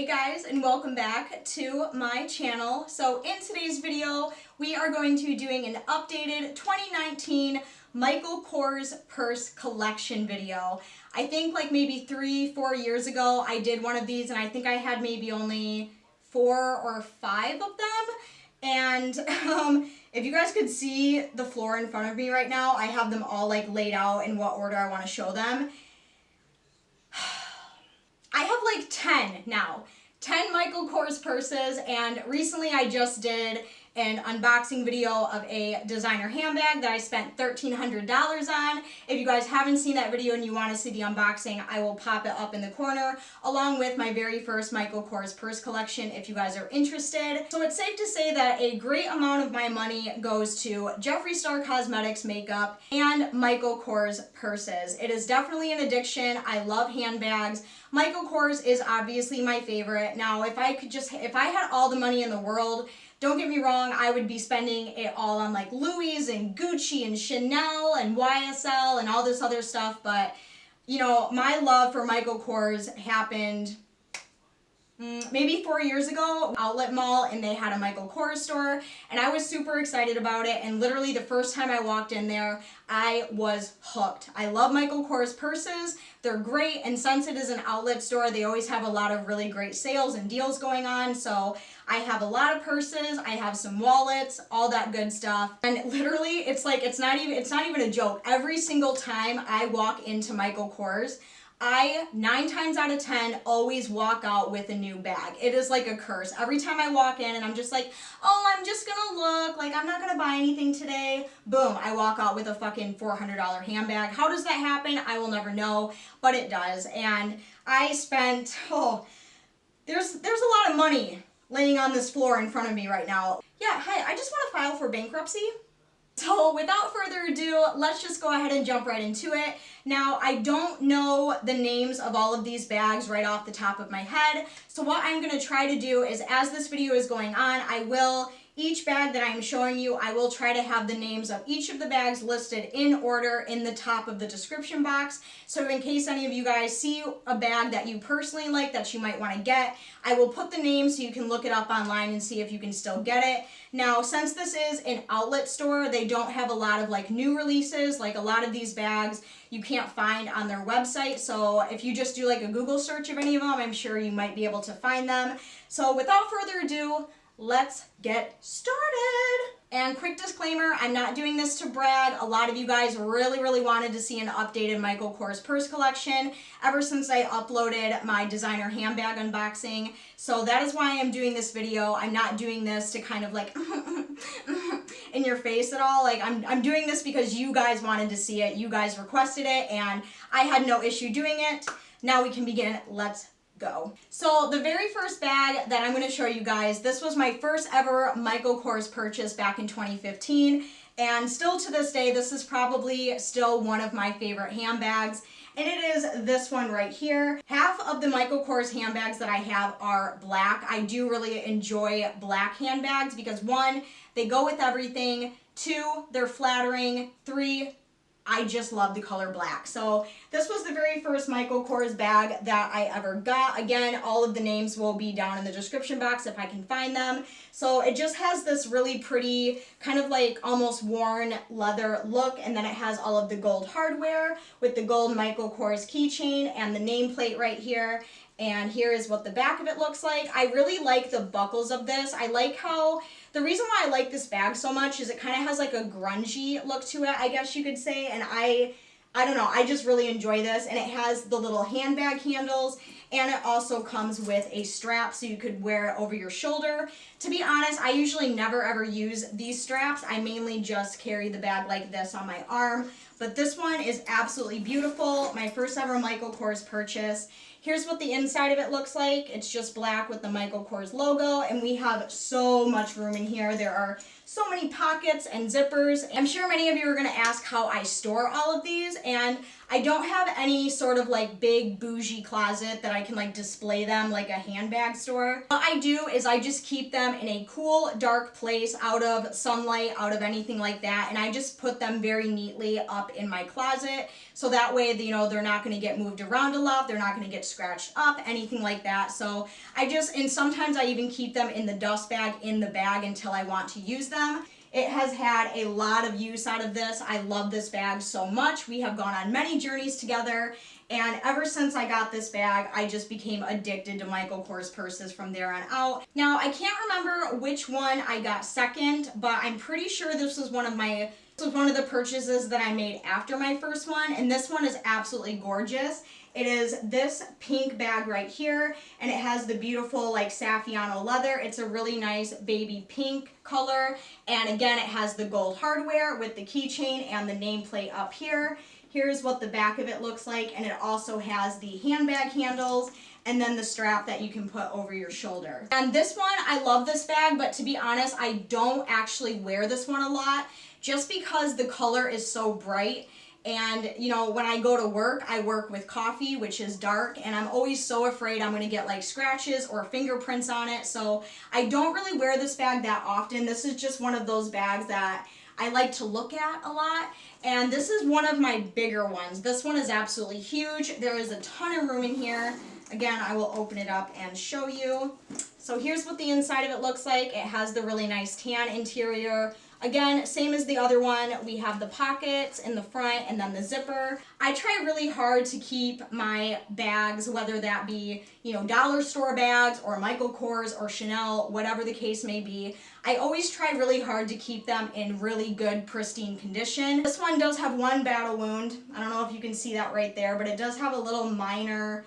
Hey guys, and welcome back to my channel. So in today's video, we are going to be doing an updated 2019 Michael Kors purse collection video. I think like maybe 3-4 years ago, I did one of these and I think I had maybe only 4 or 5 of them. And if you guys could see the floor in front of me right now, I have them all like laid out in what order I want to show them. I have like 10 now. 10 Michael Kors purses, and recently I just did an unboxing video of a designer handbag that I spent $1,300 on. If you guys haven't seen that video and you want to see the unboxing, I will pop it up in the corner along with my very first Michael Kors purse collection if you guys are interested. So it's safe to say that a great amount of my money goes to Jeffree Star Cosmetics makeup and Michael Kors purses. It is definitely an addiction. I love handbags. Michael Kors is obviously my favorite. Now, if I had all the money in the world, don't get me wrong, I would be spending it all on like Louis and Gucci and Chanel and YSL and all this other stuff, but you know, my love for Michael Kors happened maybe 4 years ago, outlet mall, and they had a Michael Kors store, and I was super excited about it, and literally the first time I walked in there, I was hooked. I love Michael Kors purses. They're great, and since it is an outlet store, they always have a lot of really great sales and deals going on, so I have a lot of purses, I have some wallets, all that good stuff, and literally, it's not even a joke. Every single time I walk into Michael Kors, I, 9 times out of 10, always walk out with a new bag. It is like a curse. Every time I walk in and I'm just like, oh, I'm just gonna look, like I'm not gonna buy anything today. Boom, I walk out with a fucking $400 handbag. How does that happen? I will never know, but it does. And I spent, there's a lot of money laying on this floor in front of me right now. Yeah, hi, I just want to file for bankruptcy. So without further ado, let's just go ahead and jump right into it. Now, I don't know the names of all of these bags right off the top of my head. So what I'm going to try to do is, as this video is going on, each bag that I'm showing you, I will try to have the names of each of the bags listed in order in the top of the description box. So in case any of you guys see a bag that you personally like that you might want to get, I will put the name so you can look it up online and see if you can still get it. Now, since this is an outlet store, they don't have a lot of like new releases. Like a lot of these bags you can't find on their website. So if you just do like a Google search of any of them, I'm sure you might be able to find them. So without further ado, let's get started. And quick disclaimer, I'm not doing this to brag. A lot of you guys really wanted to see an updated Michael Kors purse collection ever since I uploaded my designer handbag unboxing. So that is why I'm doing this video. I'm not doing this to kind of like in your face at all. Like I'm doing this because you guys wanted to see it. You guys requested it and I had no issue doing it. Now we can begin. Let's go. So the very first bag that I'm going to show you guys, this was my first ever Michael Kors purchase back in 2015, and still to this day, this is probably still one of my favorite handbags, and it is this one right here. Half of the Michael Kors handbags that I have are black. I do really enjoy black handbags because 1, they go with everything, 2, they're flattering, 3, I just love the color black. So this was the very first Michael Kors bag that I ever got. Again, all of the names will be down in the description box if I can find them. So it just has this really pretty kind of like almost worn leather look, and then it has all of the gold hardware with the gold Michael Kors keychain and the nameplate right here. And here is what the back of it looks like. I really like the buckles of this. I like how, the reason why I like this bag so much is it kind of has like a grungy look to it, I guess you could say. And I don't know, I just really enjoy this. And it has the little handbag handles, and it also comes with a strap so you could wear it over your shoulder. To be honest, I usually never ever use these straps. I mainly just carry the bag like this on my arm. But this one is absolutely beautiful. My first ever Michael Kors purchase. Here's what the inside of it looks like. It's just black with the Michael Kors logo, and we have so much room in here. There are so many pockets and zippers. I'm sure many of you are gonna ask how I store all of these, and I don't have any sort of like big bougie closet that I can like display them like a handbag store. What I do is I just keep them in a cool, dark place, out of sunlight, out of anything like that, and I just put them very neatly up in my closet, so that way, you know, they're not gonna get moved around a lot, they're not gonna get scratched up, anything like that. So and sometimes I even keep them in the dust bag in the bag until I want to use them. It has had a lot of use out of this. I love this bag so much. We have gone on many journeys together, and ever since I got this bag, I just became addicted to Michael Kors purses from there on out. Now, I can't remember which one I got second, but I'm pretty sure this was one of the purchases that I made after my first one, and this one is absolutely gorgeous. It is this pink bag right here, and it has the beautiful like Saffiano leather. It's a really nice baby pink color, and again, it has the gold hardware with the keychain and the nameplate up here. Here's what the back of it looks like, and it also has the handbag handles and then the strap that you can put over your shoulder. And this one, I love this bag, but to be honest, I don't actually wear this one a lot just because the color is so bright. And you know, when I go to work, I work with coffee, which is dark, and I'm always so afraid I'm going to get like scratches or fingerprints on it. So I don't really wear this bag that often. This is just one of those bags that I like to look at a lot. And this is one of my bigger ones. This one is absolutely huge. There is a ton of room in here. Again, I will open it up and show you. So here's what the inside of it looks like. It has the really nice tan interior. Again, same as the other one, we have the pockets in the front and then the zipper. I try really hard to keep my bags, whether that be, you know, dollar store bags or Michael Kors or Chanel, whatever the case may be. I always try really hard to keep them in really good, pristine condition. This one does have one battle wound. I don't know if you can see that right there, but it does have a little minor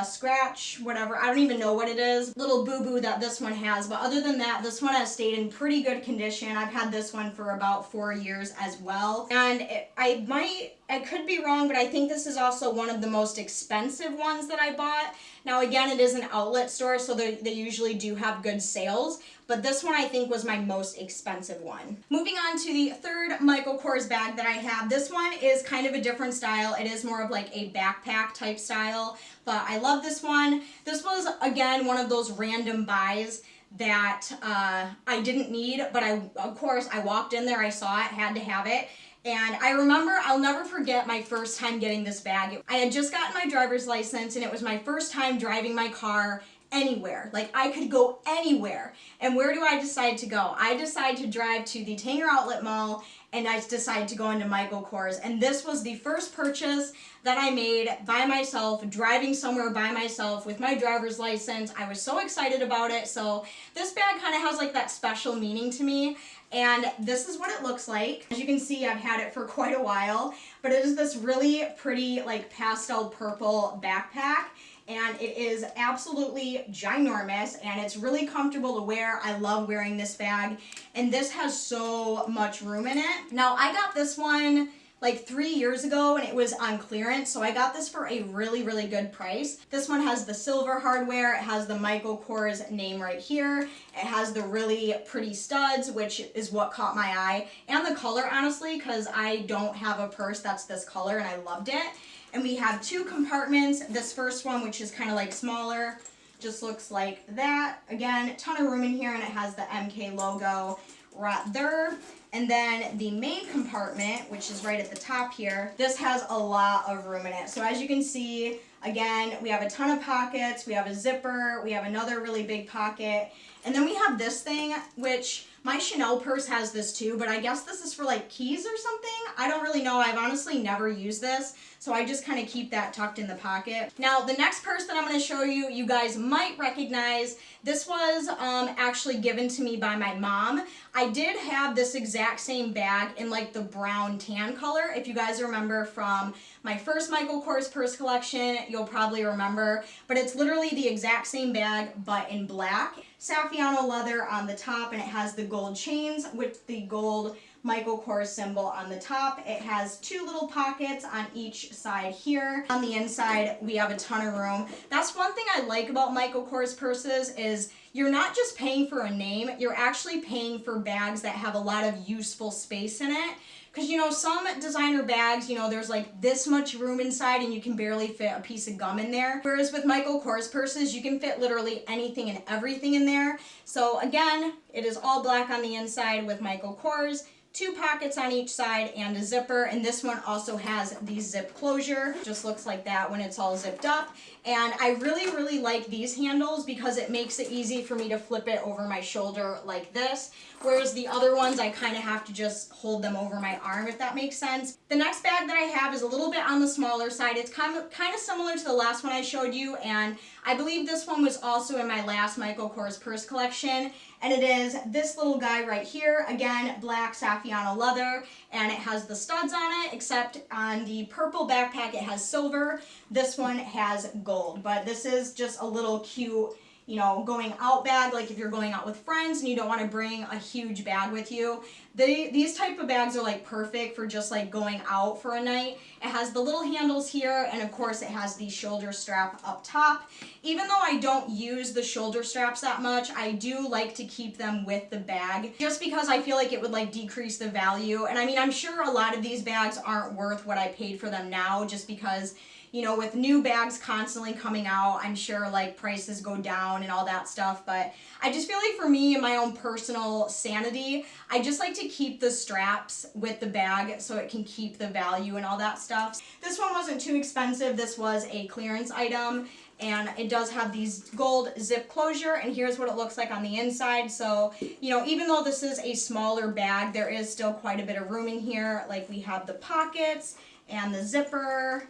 scratch, whatever, I don't even know what it is, little boo-boo that this one has, but other than that, this one has stayed in pretty good condition. I've had this one for about 4 years as well, and I could be wrong, but I think this is also one of the most expensive ones that I bought. Now again, it is an outlet store, so they usually do have good sales, but this one I think was my most expensive one. Moving on to the third Michael Kors bag that I have. This one is kind of a different style. It is more of like a backpack type style, but I love this one. This was, again, one of those random buys that I didn't need, but of course, I walked in there, I saw it, had to have it. And I remember, I'll never forget my first time getting this bag. I had just gotten my driver's license, and it was my first time driving my car anywhere. Like, I could go anywhere. And where do I decide to go? I decide to drive to the Tanger Outlet Mall, and I decided to go into Michael Kors. And this was the first purchase that I made by myself, driving somewhere by myself with my driver's license. I was so excited about it. So this bag kind of has like that special meaning to me. And this is what it looks like. As you can see, I've had it for quite a while, but it is this really pretty like pastel purple backpack. And it is absolutely ginormous, and it's really comfortable to wear. I love wearing this bag, and this has so much room in it. Now, I got this one like 3 years ago, and it was on clearance, so I got this for a really, really good price. This one has the silver hardware. It has the Michael Kors name right here. It has the really pretty studs, which is what caught my eye, and the color, honestly, because I don't have a purse that's this color, and I loved it. And we have two compartments. This first one, which is kind of like smaller, just looks like that. Again, a ton of room in here, and it has the MK logo right there. And then the main compartment, which is right at the top here, this has a lot of room in it. So as you can see, again, we have a ton of pockets, we have a zipper, we have another really big pocket, and then we have this thing, which my Chanel purse has this too, but I guess this is for like keys or something. I don't really know. I've honestly never used this, so I just kind of keep that tucked in the pocket. Now, the next purse that I'm going to show you, you guys might recognize. This was actually given to me by my mom. I did have this exact same bag in like the brown tan color. If you guys remember from my first Michael Kors purse collection, you'll probably remember, but it's literally the exact same bag, but in black. Saffiano leather on the top, and it has the gold chains with the gold Michael Kors symbol on the top. It has two little pockets on each side here. On the inside, we have a ton of room. That's one thing I like about Michael Kors purses is you're not just paying for a name, you're actually paying for bags that have a lot of useful space in it. Because, you know, some designer bags, you know, there's like this much room inside and you can barely fit a piece of gum in there. Whereas with Michael Kors purses, you can fit literally anything and everything in there. So again, it is all black on the inside with Michael Kors. 2 pockets on each side and a zipper, and this one also has the zip closure. Just looks like that when it's all zipped up. And I really like these handles because it makes it easy for me to flip it over my shoulder like this, whereas the other ones I kind of have to just hold them over my arm, if that makes sense. The next bag that I have is a little bit on the smaller side. It's kind of similar to the last one I showed you, and I believe this one was also in my last Michael Kors purse collection, and it is this little guy right here. Again, black Saffiano leather, and it has the studs on it, except on the purple backpack it has silver. This one has gold, but this is just a little cute, you know, going out bag, like if you're going out with friends and you don't want to bring a huge bag with you. These type of bags are like perfect for just like going out for a night. It has the little handles here, and of course it has the shoulder strap up top. Even though I don't use the shoulder straps that much, I do like to keep them with the bag just because I feel like it would like decrease the value. And I mean, I'm sure a lot of these bags aren't worth what I paid for them now, just because, you know, with new bags constantly coming out, I'm sure like prices go down and all that stuff. But I just feel like for me and my own personal sanity, I just like to keep the straps with the bag so it can keep the value and all that stuff. This one wasn't too expensive. This was a clearance item, and it does have these gold zip closure, and here's what it looks like on the inside. So, you know, even though this is a smaller bag, there is still quite a bit of room in here. Like we have the pockets and the zipper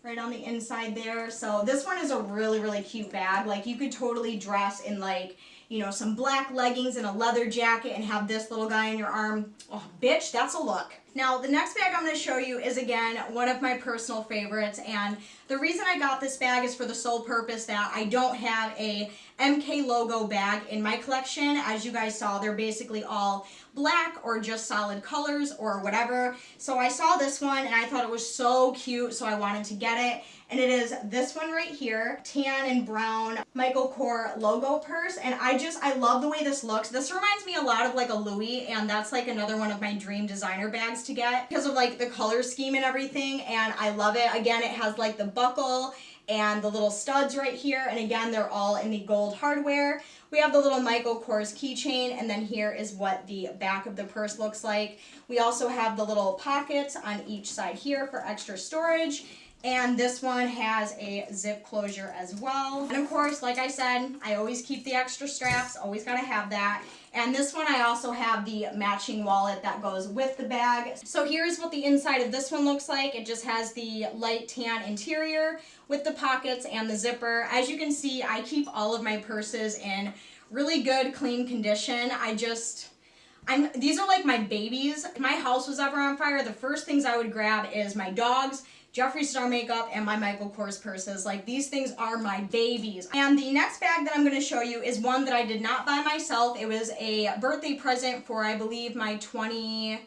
right on the inside there. So this one is a really cute bag. Like you could totally dress in like, you know, some black leggings and a leather jacket and have this little guy in your arm. Oh, bitch, that's a look. Now, the next bag I'm going to show you is, again, one of my personal favorites, and the reason I got this bag is for the sole purpose that I don't have a MK logo bag in my collection. As you guys saw, they're basically all black or just solid colors or whatever. So I saw this one and I thought it was so cute, so I wanted to get it. And it is this one right here, tan and brown Michael Kors logo purse. And I love the way this looks. This reminds me a lot of like a Louis, and that's like another one of my dream designer bags to get because of like the color scheme and everything. And I love it. Again, it has like the buckle and the little studs right here. And again, they're all in the gold hardware. We have the little Michael Kors keychain, and then here is what the back of the purse looks like. We also have the little pockets on each side here for extra storage. And this one has a zip closure as well. And of course, like I said, I always keep the extra straps, always gotta have that. And this one, I also have the matching wallet that goes with the bag. So here's what the inside of this one looks like. It just has the light tan interior with the pockets and the zipper. As you can see, I keep all of my purses in really good, clean condition. These are like my babies. If my house was ever on fire, the first things I would grab is my dogs, Jeffree Star makeup, and my Michael Kors purses. Like, these things are my babies. And the next bag that I'm going to show you is one that I did not buy myself. It was a birthday present for, I believe, my 24th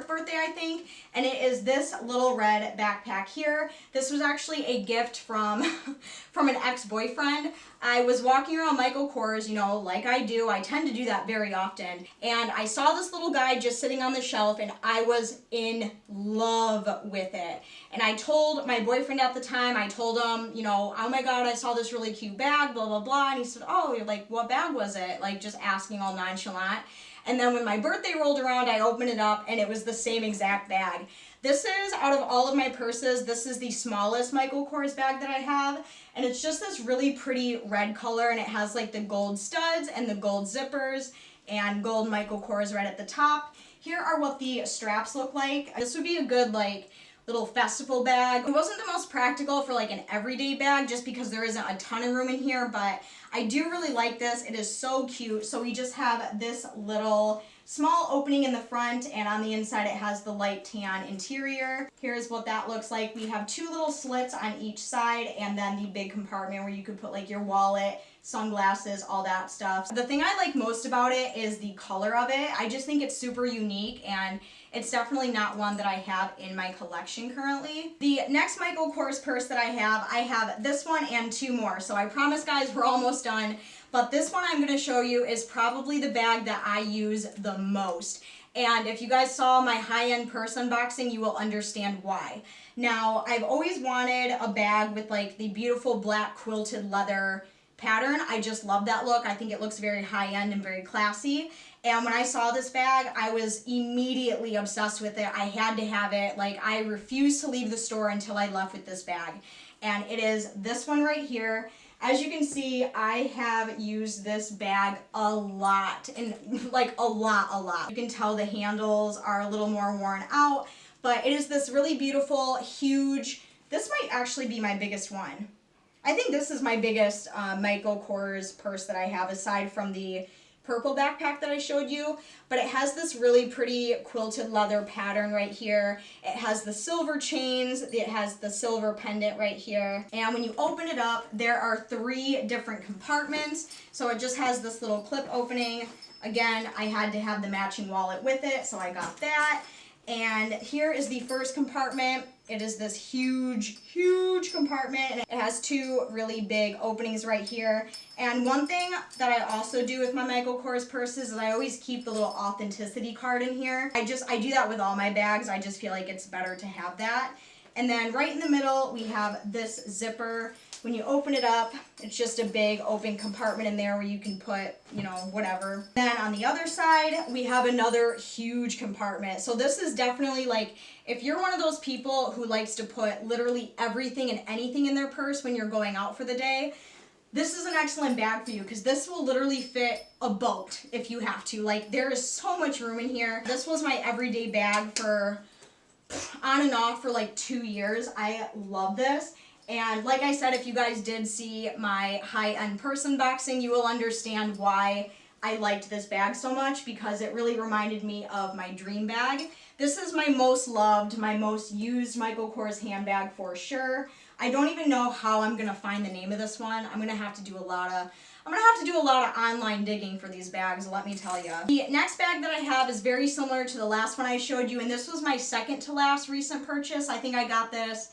birthday, I think, and it is this little red backpack here. This was actually a gift from an ex-boyfriend. I was walking around Michael Kors, you know, like I do. I tend to do that very often, and I saw this little guy just sitting on the shelf, and I was in love with it. And I told my boyfriend at the time, I told him, you know, oh my god, I saw this really cute bag, blah blah blah, and he said, oh, you're like, what bag was it? Like, just asking all nonchalant. And then when my birthday rolled around, I opened it up, and it was the same exact bag. This is, out of all of my purses, this is the smallest Michael Kors bag that I have. And it's just this really pretty red color, and it has like the gold studs and the gold zippers and gold Michael Kors right at the top. Here are what the straps look like. This would be a good like little festival bag. It wasn't the most practical for like an everyday bag just because there isn't a ton of room in here, but I do really like this. It is so cute. So we just have this little small opening in the front, and on the inside it has the light tan interior. Here's what that looks like. We have two little slits on each side, and then the big compartment where you could put like your wallet, sunglasses, all that stuff. The thing I like most about it is the color of it. I just think it's super unique, and it's definitely not one that I have in my collection currently. The next Michael Kors purse that I have this one and two more. So I promise, guys, we're almost done. But this one I'm going to show you is probably the bag that I use the most. And if you guys saw my high-end purse unboxing, you will understand why. Now, I've always wanted a bag with like the beautiful black quilted leather pattern. I just love that look. I think it looks very high-end and very classy. And when I saw this bag, I was immediately obsessed with it. I had to have it. Like, I refused to leave the store until I left with this bag. And it is this one right here. As you can see, I have used this bag a lot, and like a lot. You can tell the handles are a little more worn out, but it is this really beautiful, huge, this might actually be my biggest one. I think this is my biggest Michael Kors purse that I have, aside from the purple backpack that I showed you, but it has this really pretty quilted leather pattern right here. It has the silver chains, it has the silver pendant right here, and when you open it up, there are 3 different compartments, so it just has this little clip opening. Again, I had to have the matching wallet with it, so I got that. And here is the first compartment. It is this huge compartment, and it has 2 really big openings right here. And one thing that I also do with my Michael Kors purses is I always keep the little authenticity card in here. I do that with all my bags. I just feel like it's better to have that. And then right in the middle, we have this zipper. When you open it up, it's just a big open compartment in there where you can put, you know, whatever. Then on the other side, we have another huge compartment. So this is definitely like, if you're one of those people who likes to put literally everything and anything in their purse when you're going out for the day, this is an excellent bag for you, because this will literally fit a boat if you have to. Like, there is so much room in here. This was my everyday bag for on and off for like 2 years. I love this. And like I said, if you guys did see my high-end purse unboxing, you will understand why I liked this bag so much, because it really reminded me of my dream bag. This is my most loved, my most used Michael Kors handbag for sure. I don't even know how I'm gonna find the name of this one. I'm gonna have to do a lot of online digging for these bags, let me tell you. The next bag that I have is very similar to the last one I showed you, and this was my second to last recent purchase. I think I got this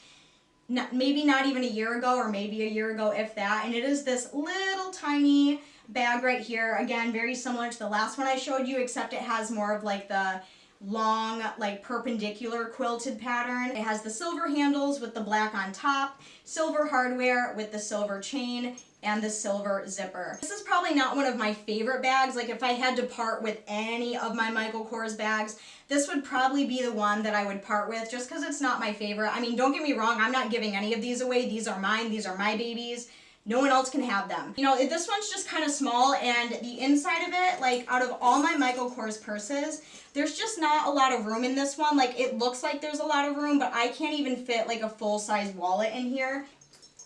maybe not even a year ago, or maybe a year ago, if that. And it is this little tiny bag right here. Again, very similar to the last one I showed you, except it has more of like the long, like perpendicular quilted pattern. It has the silver handles with the black on top, silver hardware with the silver chain, and the silver zipper. This is probably not one of my favorite bags. Like, if I had to part with any of my Michael Kors bags, this would probably be the one that I would part with, just because it's not my favorite. I mean, don't get me wrong, I'm not giving any of these away. These are mine, these are my babies. No one else can have them. You know, this one's just kind of small, and the inside of it, like, out of all my Michael Kors purses, there's just not a lot of room in this one. Like, it looks like there's a lot of room, but I can't even fit like a full-size wallet in here.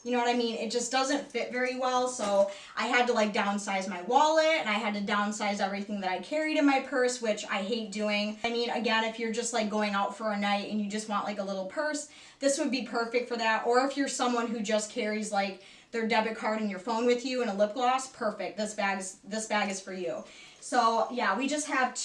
You know what I mean? It just doesn't fit very well, so I had to like downsize my wallet, and I had to downsize everything that I carried in my purse, which I hate doing. I mean, again, if you're just like going out for a night and you just want like a little purse, this would be perfect for that. Or if you're someone who just carries like their debit card and your phone with you and a lip gloss, perfect. This bag is for you. So yeah, we just have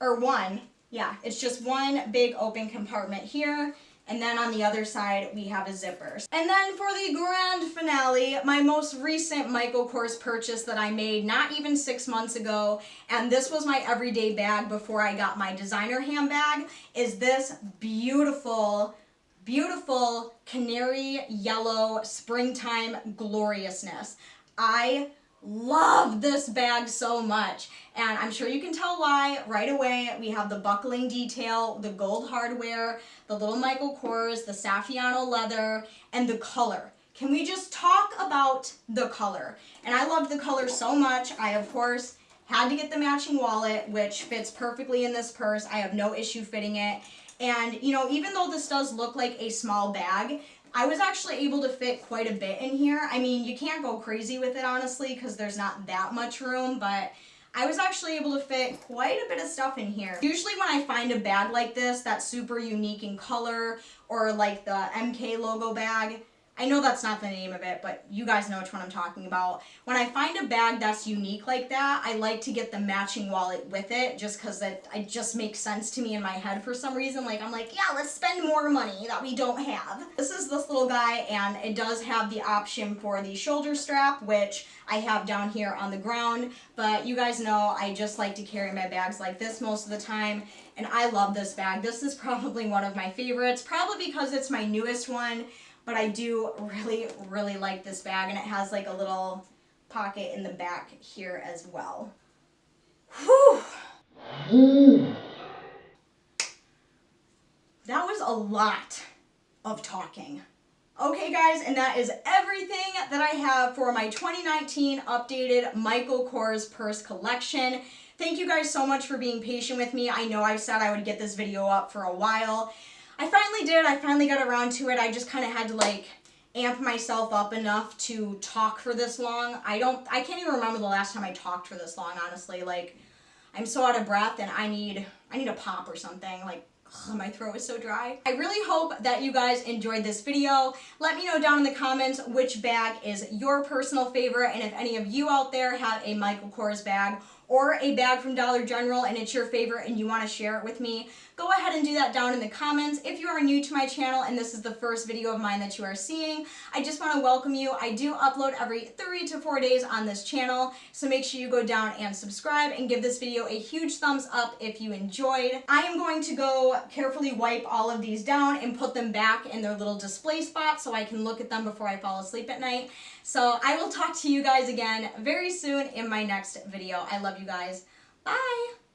one. Yeah, it's just one big open compartment here. And then on the other side, we have a zipper. And then for the grand finale, my most recent Michael Kors purchase that I made not even 6 months ago, and this was my everyday bag before I got my designer handbag, is this beautiful, beautiful canary yellow springtime gloriousness. I love this bag so much, and I'm sure you can tell why right away. We have the buckling detail, the gold hardware, the little Michael Kors, the Saffiano leather, and the color. Can we just talk about the color? And I loved the color so much. I, of course, had to get the matching wallet, which fits perfectly in this purse. I have no issue fitting it. And, you know, even though this does look like a small bag, I was actually able to fit quite a bit in here. I mean, you can't go crazy with it, honestly, because there's not that much room, but I was actually able to fit quite a bit of stuff in here. Usually when I find a bag like this that's super unique in color, or like the MK logo bag, I know that's not the name of it, but you guys know which one I'm talking about. When I find a bag that's unique like that, I like to get the matching wallet with it, just because it just makes sense to me in my head for some reason. Like, I'm like, yeah, let's spend more money that we don't have. This is this little guy, and it does have the option for the shoulder strap, which I have down here on the ground, but you guys know I just like to carry my bags like this most of the time. And I love this bag. This is probably one of my favorites, probably because it's my newest one, but I do really, really like this bag, and it has like a little pocket in the back here as well. Whew. That was a lot of talking. Okay guys, and that is everything that I have for my 2019 updated Michael Kors purse collection. Thank you guys so much for being patient with me. I know I said I would get this video up for a while. I finally did. I finally got around to it. I just kind of had to like amp myself up enough to talk for this long. I can't even remember the last time I talked for this long, honestly. Like, I'm so out of breath and I need a pop or something. Like, ugh, my throat is so dry. I really hope that you guys enjoyed this video. Let me know down in the comments which bag is your personal favorite, and if any of you out there have a Michael Kors bag or a bag from Dollar General and it's your favorite and you want to share it with me, go ahead and do that down in the comments. If you are new to my channel and this is the first video of mine that you are seeing, I just want to welcome you. I do upload every 3 to 4 days on this channel, so make sure you go down and subscribe and give this video a huge thumbs up if you enjoyed. I am going to go carefully wipe all of these down and put them back in their little display spot so I can look at them before I fall asleep at night. So I will talk to you guys again very soon in my next video. I love you guys. Bye!